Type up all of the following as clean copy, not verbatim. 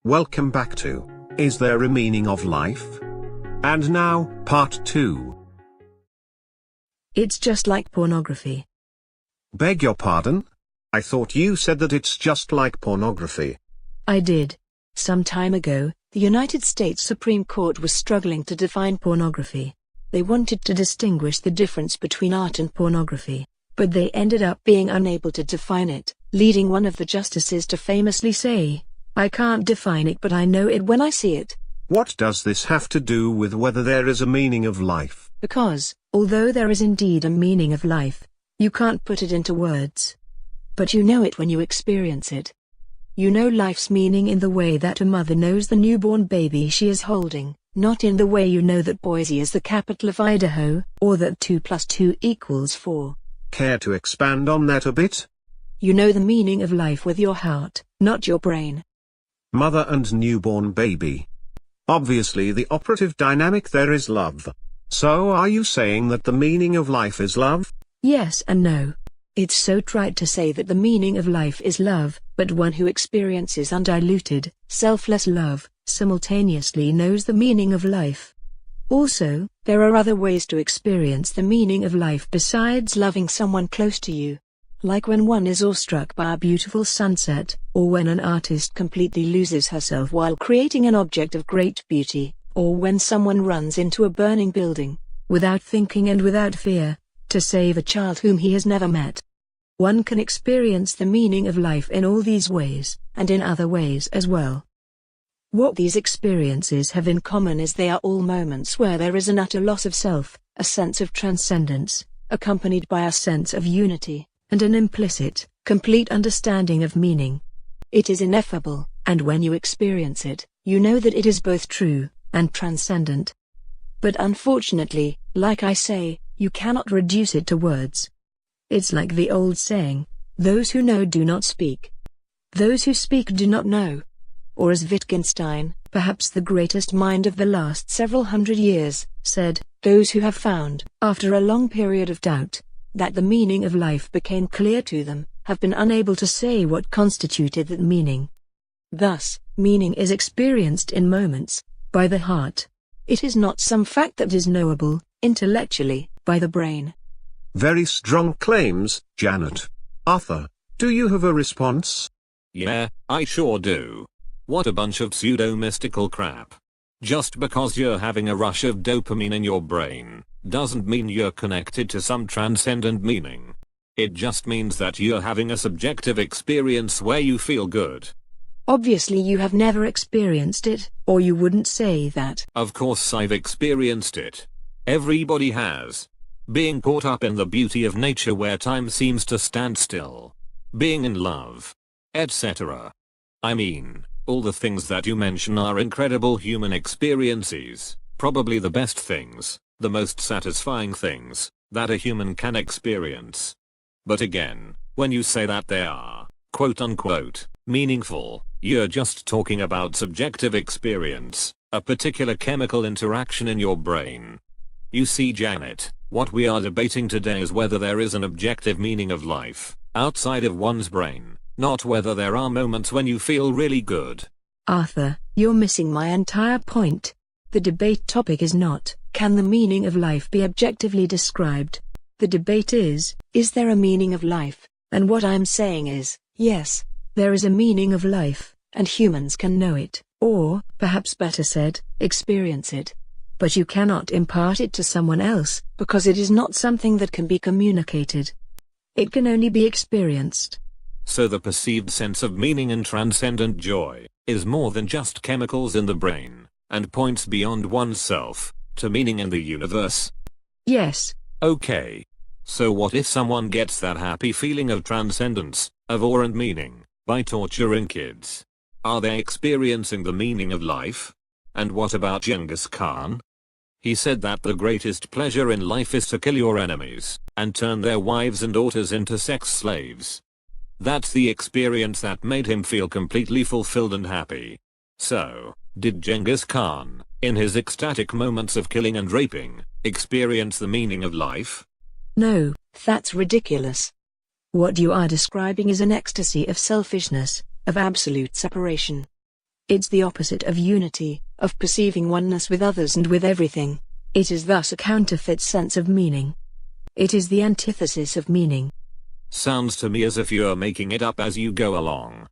Welcome back to Is There a Meaning of Life? And now, part 2. It's just like pornography. Beg your pardon? I thought you said that it's just like pornography. I did. Some time ago, the United States Supreme Court was struggling to define pornography. They wanted to distinguish the difference between art and pornography, but they ended up being unable to define it, leading one of the justices to famously say, "I can't define it, but I know it when I see it." What does this have to do with whether there is a meaning of life? Because, although there is indeed a meaning of life, you can't put it into words. But you know it when you experience it. You know life's meaning in the way that a mother knows the newborn baby she is holding, not in the way you know that Boise is the capital of Idaho, or that 2 + 2 = 4. Care to expand on that a bit? You know the meaning of life with your heart, not your brain. Mother and newborn baby. Obviously the operative dynamic there is love. So are you saying that the meaning of life is love? Yes and no. It's so trite to say that the meaning of life is love, but one who experiences undiluted, selfless love, simultaneously knows the meaning of life. Also, there are other ways to experience the meaning of life besides loving someone close to you. Like when one is awestruck by a beautiful sunset, or when an artist completely loses herself while creating an object of great beauty, or when someone runs into a burning building, without thinking and without fear, to save a child whom he has never met. One can experience the meaning of life in all these ways, and in other ways as well. What these experiences have in common is they are all moments where there is an utter loss of self, a sense of transcendence, accompanied by a sense of unity, and an implicit, complete understanding of meaning. It is ineffable, and when you experience it, you know that it is both true and transcendent. But unfortunately, like I say, you cannot reduce it to words. It's like the old saying, those who know do not speak. Those who speak do not know. Or as Wittgenstein, perhaps the greatest mind of the last several hundred years, said, those who have found, after a long period of doubt, that the meaning of life became clear to them, have been unable to say what constituted that meaning. Thus, meaning is experienced in moments, by the heart. It is not some fact that is knowable, intellectually, by the brain. Very strong claims, Janet. Arthur, do you have a response? Yeah, I sure do. What a bunch of pseudo-mystical crap. Just because you're having a rush of dopamine in your brain, doesn't mean you're connected to some transcendent meaning. It just means that you're having a subjective experience where you feel good. Obviously you have never experienced it, or you wouldn't say that. Of course I've experienced it. Everybody has. Being caught up in the beauty of nature where time seems to stand still. Being in love. Etc. I mean, all the things that you mention are incredible human experiences, probably the best things, the most satisfying things, that a human can experience. But again, when you say that they are, quote unquote, meaningful, you're just talking about subjective experience, a particular chemical interaction in your brain. You see, Janet, what we are debating today is whether there is an objective meaning of life, outside of one's brain, not whether there are moments when you feel really good. Arthur, you're missing my entire point. The debate topic is not, can the meaning of life be objectively described? The debate is there a meaning of life? And what I'm saying is, yes, there is a meaning of life, and humans can know it, or, perhaps better said, experience it. But you cannot impart it to someone else, because it is not something that can be communicated. It can only be experienced. So the perceived sense of meaning and transcendent joy is more than just chemicals in the brain, and points beyond oneself, to meaning in the universe? Yes. Okay. So what if someone gets that happy feeling of transcendence, of awe and meaning, by torturing kids? Are they experiencing the meaning of life? And what about Genghis Khan? He said that the greatest pleasure in life is to kill your enemies, and turn their wives and daughters into sex slaves. That's the experience that made him feel completely fulfilled and happy. So, did Genghis Khan, in his ecstatic moments of killing and raping, experience the meaning of life? No, that's ridiculous. What you are describing is an ecstasy of selfishness, of absolute separation. It's the opposite of unity, of perceiving oneness with others and with everything. It is thus a counterfeit sense of meaning. It is the antithesis of meaning. Sounds to me as if you're making it up as you go along.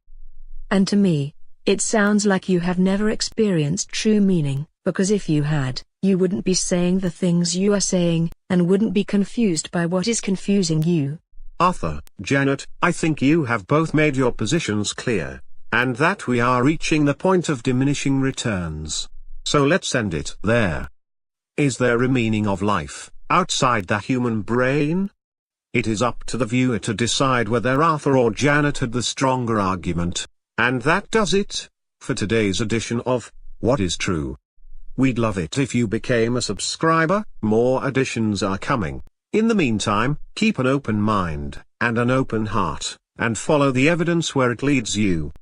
And to me, it sounds like you have never experienced true meaning, because if you had, you wouldn't be saying the things you are saying, and wouldn't be confused by what is confusing you. Arthur, Janet, I think you have both made your positions clear, and that we are reaching the point of diminishing returns. So let's end it there. Is there a meaning of life, outside the human brain? It is up to the viewer to decide whether Arthur or Janet had the stronger argument. And that does it for today's edition of What is True? We'd love it if you became a subscriber. More editions are coming. In the meantime, keep an open mind and an open heart, and follow the evidence where it leads you.